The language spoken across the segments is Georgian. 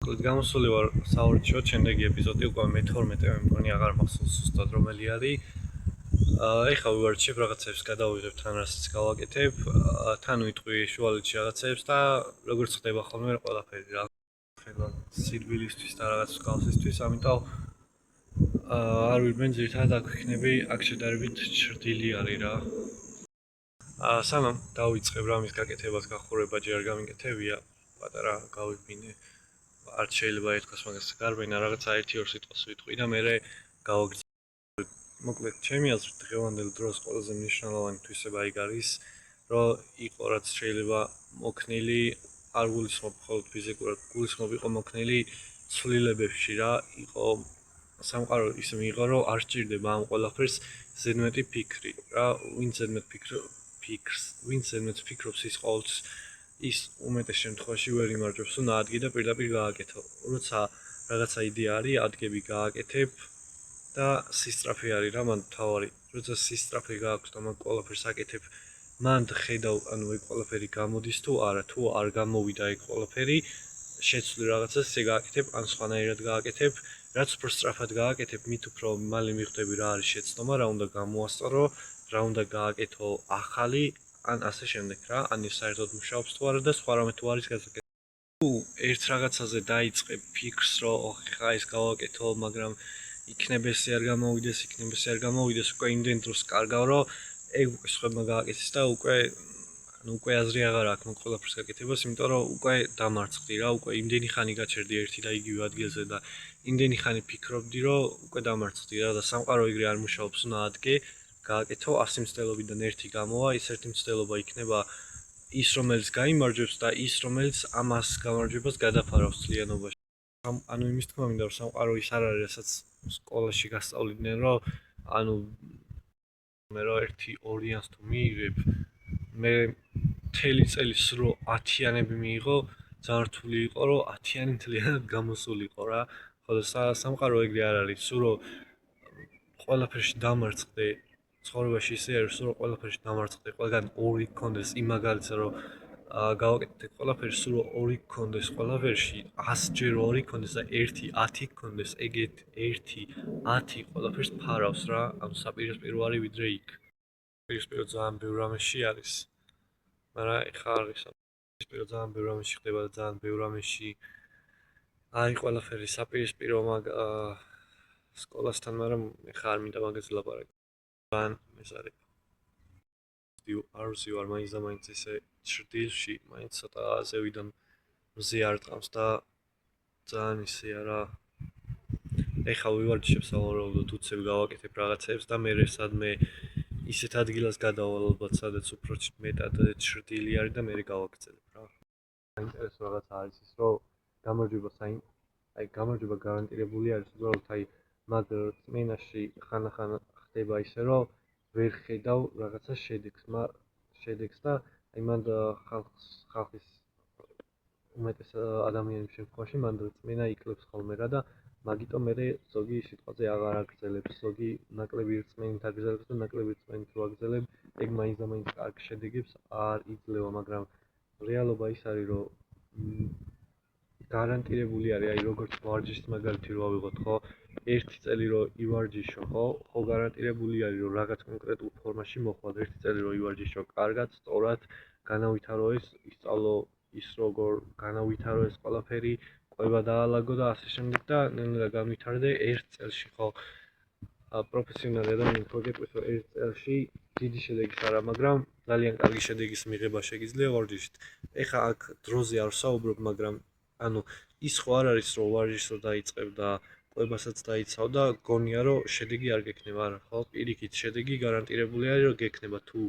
გამოსული ვარ საურჩიოდ, შემდეგი ეპიზოდი უკვე მე-12 მე მგონი აღარ მახსოვს ზუსტად რომელი არის. ეხლა ვივარჩიებ რაღაცებს, გადავიღებ თან რასაც გავაკეთებ, თან ვიტყვი შუალედში რაღაცებს და როგორც ხდება ხოლმე ყველაფერი რა. ხება სირბილისთვის და რაღაც მსგავსისთვის, ამიტომ არ ვიბენ ძირითადად აქ ვიქნები, აქ შედარებით ჩრდილი არის რა. სანამ დავიწყებ რამის გაკეთებას, გახურება ჯერ არ გამიკეთებია, პატარა გავიბინე. არ შეიძლება ეთქვას მაგას გარბენა რაღაცა 1-2 სიტყვას ვიტყვი და მე გავაგრძელებ. მოკლედ, ჩემი აზრით დღევანდელ დროს ყველაზე მნიშვნელოვანი თვისება იქ არის, რომ იყო რაც შეიძლება მოქნილი, არ გულისხმობ მხოლოდ ფიზიკურად, გულისხმობ იყო მოქნილი ცვლილებებში რა, იყო სამყარო ისე მიიღო, რომ არ სჭირდება ამ ყველაფერს ზედმეტი ფიქრი რა, ვინც ზედმეტ ფიქრობს ის ყოველთვის ის უმეტეს შემთხვევაში ვერ იმარჯვებს, უნდა ადგე და პირდაპირ გააკეთო. როცა რაღაცა იდეა არის, ადგები გააკეთებ და სისწრაფე არის რა, მან თავარი. როცა სისწრაფე გააქვს და მაგ ყველაფერს აკეთებ, მან ხედავ, ანუ ეგ ყველაფერი გამოდის თუ არა, თუ არ გამოვიდა ეგ ყველაფერი, შეცვლი რაღაცას, ესე გააკეთებ, ან სხვანაირად გააკეთებ, რაც უფრო სწრაფად გააკეთებ, მით უფრო მალე მიხვდები რა არის შეცდომა, რა უნდა გამოასწორო, რა უნდა გააკეთო ახალი, ან ასე შემდეგ რა, ან ის საერთოდ მუშაობს თუ არა და სხვა რამე თუ არის გასაკეთებელი. თუ ერთ რაღაცაზე დაიწყებ ფიქრს, რომ ხა ეს გავაკეთო, მაგრამ იქნებ ესე არ გამოვიდეს, არ გამოვიდეს, უკვე იმდენ დროს კარგავ, რომ ეგ უკვე სხვებმა გააკეთეს და უკვე აზრი აღარ აქვს მაგ ყველაფერს გაკეთებას, იმიტომ რომ უკვე დამარცხდი რა, უკვე იმდენი ხანი გაჩერდი ერთი და იგივე ადგილზე და იმდენი ხანი ფიქრობდი, რომ უკვე დამარცხდი რა და სამყარო ეგრე არ მუშაობს, უნდა ადგე გააკეთო 100 მცდელობიდან ერთი გამოვა, ის ერთი მცდელობა იქნება ის, რომელიც გაიმარჯვებს და ის, რომელიც ამას გამარჯვებას გადაფარავს ძლიანობაში. ანუ იმის თქმა მინდა, რომ სამყარო ის არ არის, რასაც სკოლაში გასწავლიდნენ, რომ ანუ მე რო 1-2-იანს თუ მიიღებ, მე მთელი წელი სრო 10-იანები მიიღო, ძალიან რთული იყო, რომ 10-იანი მთლიანად გამოსულიყო რა. ხოლო სამყარო ეგრე არ არის, სრო ყველაფერში დამარცხდე. ცხოვრებაში ისე არის, რომ ყველაფერში დამარცხდე, ყველგან 2 გქონდეს, იმ მაგალითად რომ გავაკეთე ყველაფერი, სულ 2 გქონდეს ყველაფერში, 100-ჯერ 2 გქონდეს და 1-10 გქონდეს, ეგეთ 1-10 ყველაფერს ფარავს რა, ანუ საპირისპირო არის ვიდრე იქ. საპირისპირო ძალიან ბევრ რამეში არის, მაგრამ ეხა არის საპირისპირო ძალიან ბევრ რამეში ხდება და ძალიან ბევრ რამეში არის ყველაფერი საპირისპირო მაგ სკოლასთან, მაგრამ ეხა არ მინდა მაგაზე ლაპარაკი. ძალიან ეს არის არ ვზივარ მაინც და მაინც ესე ჩრდილში, მაინც ცოტა ზევიდან მზე არ ტყავს და ძალიან ისეა რა. ეხლა ვივარჯიშებ სავარაუდოდ უცებ გავაკეთებ რაღაცებს და მე სადმე ისეთ ადგილას გადავალ ალბათ, სადაც უფრო მეტად ჩრდილი არის და მე გავაგრძელებ რა. საინტერესო რაღაცა არის ის, რომ გამარჯვება გარანტირებული არის, უბრალოდ მაგ წმენაში ხანახან ხდება ისე, რომ ვერ ხედავ რაღაცა შედეგს და მან ხალხის უმეტეს ადამიანების შემთხვევაში მან წმენა იკლებს ხოლმე რა და მაგიტომ მე ზოგი სიტყვაზე აღარ აგრძელებს, ზოგი ნაკლები რწმენით აგრძელებს და ნაკლები რწმენით რო აგრძელებ, ეგ მაინც და მაინც კარგ შედეგებს არ იძლევა, მაგრამ რეალობა ის არის, რომ გარანტირებული არის, როგორც ვარჯიშის მაგალითი რო ავიღოთ, ხო? ერთი წელი რო ივარჯიშო, ხო გარანტირებული არის, რომ რაღაც კონკრეტულ ფორმაში მოხვალ, ერთი წელი რო ივარჯიშო, კარგად, სწორად, განავითარო ეს, ისწავლო ის როგორ განავითარო ეს ყველაფერი, ყვება დაალაგო და ასე შემდეგ და ნელ-ნელა განვითარდე ერთ წელში, ხო? პროფესიონალი ადამიანს რო გეტყვის, რომ ერთ წელში დიდი შედეგის არა, მაგრამ ძალიან კარგი შედეგის მიღება შეგიძლია ვარჯიშით. ეხა აქ დროზე არ ვსაუბრობ, მაგრამ ანუ ის ხო არ არის, რომ ვარჯიშს რო დაიწყებ და ყვებასაც დაიცავ და გონია, რომ შედეგი არ გექნება, არა, ხო? პირიქით, შედეგი გარანტირებული არის, რომ გექნება თუ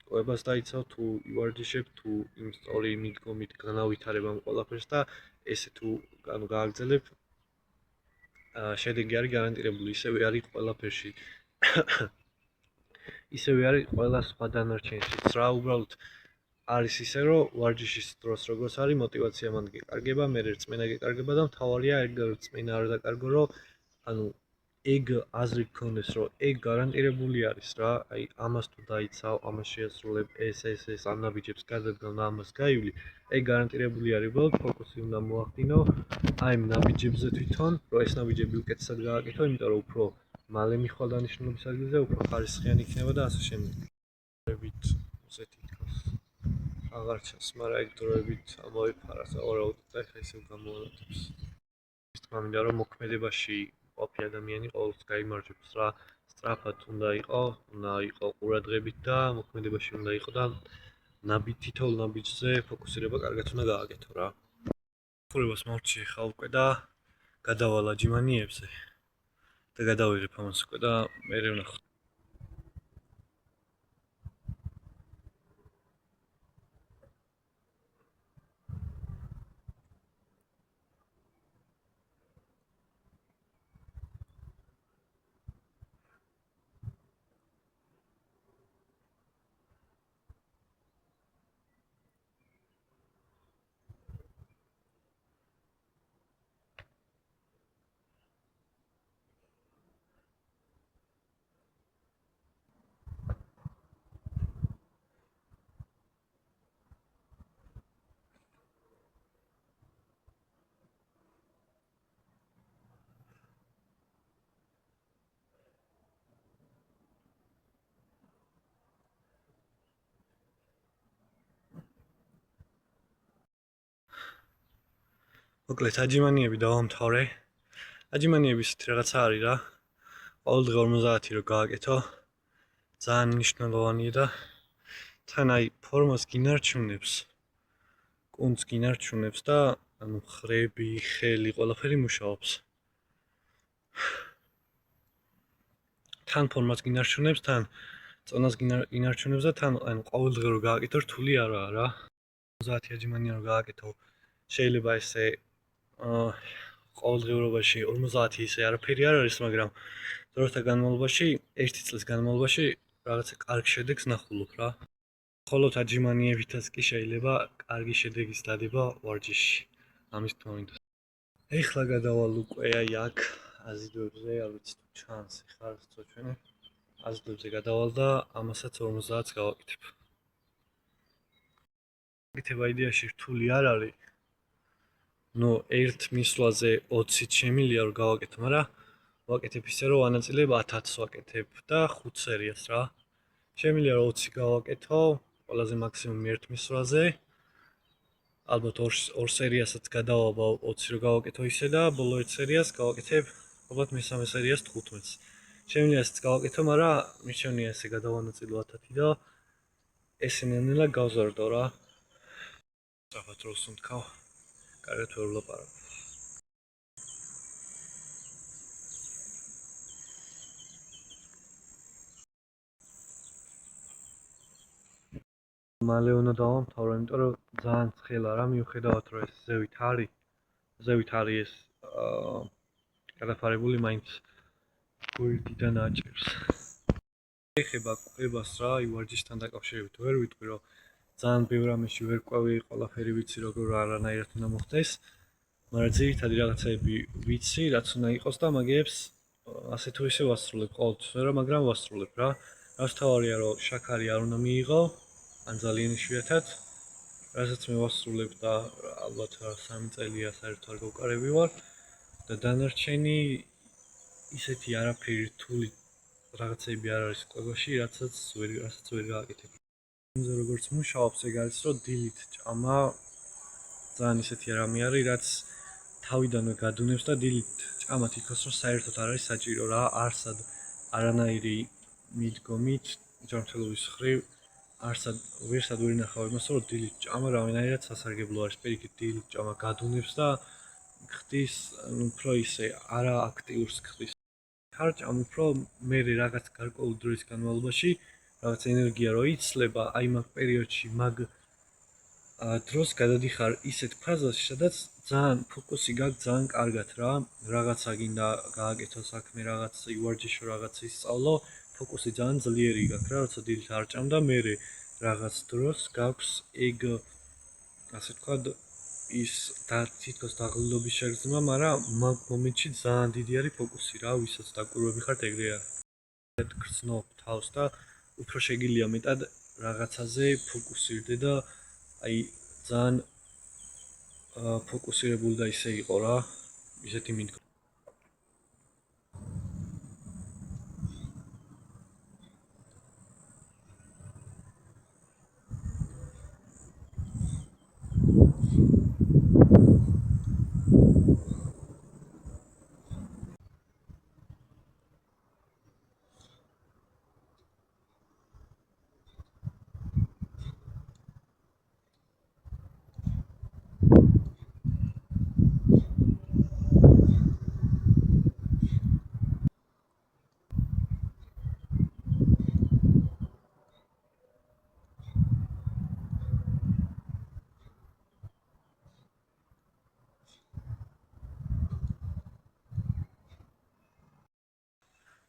ყვებას დაიცავ, თუ ივარჯიშებ, თუ იმ სწორი მიდგომით განავითარებ ამ ყველაფერს და ესე თუ ანუ გააგრძელებ, შედეგი არის გარანტირებული, ისევე არის ყველაფერში. ისევე არის ყველა სხვა დანარჩენშიც რა, უბრალოდ არის ისე, რომ ვარჯიშის დროს როგორც არის, мотиваცია მანდ გეკარგება, მე რწმენა გეკარგება და მთავარია ეგ რწმენა არ დაკარგო, რომ ანუ ეგ აზრი გქონდეს, რომ ეგ გარანტირებული არის რა, აი ამას თუ დაიცავ, ამას შეასრულებ, ეს ამ ნაბიჯებს გადადგან ამას გაივლი, ეგ გარანტირებული არის, უბრალოდ ფოკუსი უნდა მოახდინო აი ამ ნაბიჯებზე თვითონ, რომ ეს ნაბიჯები უკეთესად გააკეთო, იმიტომ რომ უფრო მალე მიხვალ დანიშნულების ადგილზე, უფრო ხარისხიანი იქნება და ასე შემდეგ. დროებით ესეთი თქოს. აღარ ჩანს, მაგრამ ეგ დროებით ამოიფარა, სავარაუდოდ და ხა ისევ გამოანათებს. ის თქმა მინდა რომ მოქმედებაში ყოფი ადამიანი ყოველთვის გაიმარჯვებს რა, სწრაფად უნდა იყო ყურადღებით და მოქმედებაში უნდა იყო და თითოეულ ნაბიჯზე ფოკუსირება კარგად უნდა გააკეთო რა. ხურებას მოვჭი ხა უკვე და გადავალ აჯიმანიებზე და გადავიღებ ამას უკვე და მერე ვნახოთ. მოკლედ აჯიმანიები დავამთავრე. აჯიმანიები ისეთი რაღაცა არის რა. ყოველდღე 50 რო გააკეთო. ძალიან მნიშვნელოვანია და თან აი ფორმას გინარჩუნებს. კუნძ გინარჩუნებს და ანუ ხრები, ხელი, ყველაფერი მუშაობს. თან ფორმას გინარჩუნებს, თან წონას გინარჩუნებს და თან ანუ ყოველდღე რო გააკეთო რთული არაა რა. 50 აჯიმანია რო გააკეთო. შეიძლება ესე ყოველდღიურობაში 50 ისე არაფერი არ არის, მაგრამ დროთა განმავლობაში, ერთი წლის განმავლობაში რაღაცა კარგ შედეგს ნახულობ რა. მხოლოდ აჯიმანიებითაც კი შეიძლება კარგი შედეგის დადება ვარჯიში. ამის თქმა მინდა. ეხლა გადავალ უკვე აი აქ აზიდვებზე, არ ვიცი თუ ჩანს ხარ წოჩვენე. აზიდვებზე გადავალ და ამასაც 50-ს გავაკეთებ. გითება იდეაში რთული არ არის. ნუ ერთ მისვლაზე 20-ით შემილია რომ გავაკეთო, მაგრამ ვაკეთებ ისე რომ ანაწილებ 1000-ს ვაკეთებ და 5 სერიას რა. შემილია რომ 20 გავაკეთო, ყველაზე მაქსიმუმ ერთ მისვლაზე. ალბათ ორ სერიასაც გადავაბავ 20 რო გავაკეთო ისე და ბოლო ერთ სერიას გავაკეთებ ალბათ მესამე სერიას 15-ს. შემიძლია ესეც გავაკეთო, მაგრამ მირჩევნია ესე გადავანაწილო 1000 და ესე ნელ-ნელა გავზარდო რა. სწრაფად როლს ვთქავ. კარგად ვერ ვლაპარაკობ. მალე უნდა დავამთავრო, იმიტომ რომ ძალიან ცხელა რა, მიუხედავად რომ ეს ზევით არის ეს გადაფარებული, მაინც გვერდიდან აჭერს. ეხება კვებას რა, ვარჯიშთან დაკავშირებით ვერ ვიტყვი რომ ძალიან ბევრ ამაში ვერ ყვევი, ყველაფერი ვიცი როგორ არანაირად უნდა მოხდეს, მაგრამ ძირითადი რაღაცები ვიცი, რაც უნდა იყოს და მაგებს ასე თუ ისე ვასრულებ ყოველთვის, მაგრამ ვასრულებ რა. რაც თავარია რომ შაქარი არ უნდა მიიღო, ან ძალიან იშვიათად, რასაც მე ვასრულებ და ალბათ 3 წელია საერთოდ არ გავკარები ვარ და დანარჩენი ისეთი არაფერი რთული რაღაცები არ არის კვებაში, რასაც ვერ გააკეთებ. როგორც მუშაობს, ეგ არის რომ დილით ჭამა ძალიან ისეთი რამე არის, რაც თავიდანვე გადუნებს და დილით ჭამა თითქოს რომ საერთოდ არ არის საჭირო რა, არსად არანაირი მიდგომით, ჯანმრთელობის მხრივ ვერსად ვერ ინახავ იმას, რომ დილით ჭამა რამენაირად სასარგებლო არის. პირიქით დილით ჭამა გადუნებს და ხდის უფრო ისე არააქტიურს ხდის. ხარჭამ უფრო მე რაღაც გარკვეული დროის განმავლობაში რაღაც ენერგია რო იცლება, აი მაგ პერიოდში მაგ დროს გადადიხარ ისეთ ფაზაში, სადაც ძალიან ფოკუსი გაქვს ძალიან კარგად რა, რაღაცა გინდა გააკეთო საქმე, რაღაც ივარჯიშო, რაღაც ისწავლო, ფოკუსი ძალიან ძლიერი გაქვს რა, როცა დილით არ ჭამ და მე რაღაც დროს გაქვს ეგ ასე ვთქვათ ის და თითქოს დაღლილობის შეგრძნება, მაგრამ მაგ მომენტში ძალიან დიდი არის ფოკუსი რა, ვისაც დაკვირვები ხართ ეგრე არის. გრძნობ თავს და უფრო შეგიძლია მეტად რაღაცაზე ფოკუსირდე და აი ძალიან ფოკუსირებული და ისე იყო რა, ისეთი მიდგომა.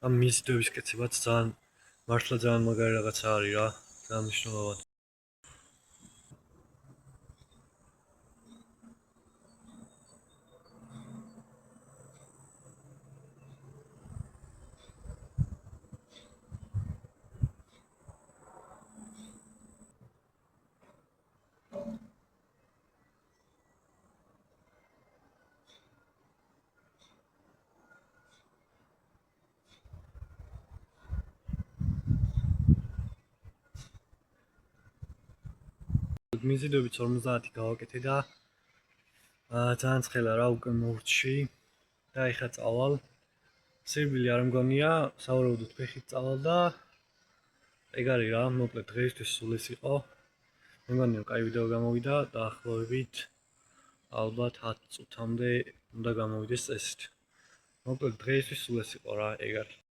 ამ მიზიდვების კეთებაც ძალიან მართლა ძალიან მაგარი რაღაცა არის რა, ძალიან მნიშვნელოვანი. მიზიდვებიც 50 გავაკეთე და ძალიან ცხელა რა უკვე მორჩი და ეხლა წავალ. სირბილი არ მგონია, სავარაუდოდ ფეხით წავალ და ეგ არის რა, მოკლედ დღეისთვის სულ ეს იყო. მე მგონია კაი ვიდეო გამოვიდა, დაახლოებით ალბათ 10 წუთამდე უნდა გამოვიდეს წესით. მოკლედ დღეისთვის სულ ეს იყო რა, ეგ არის.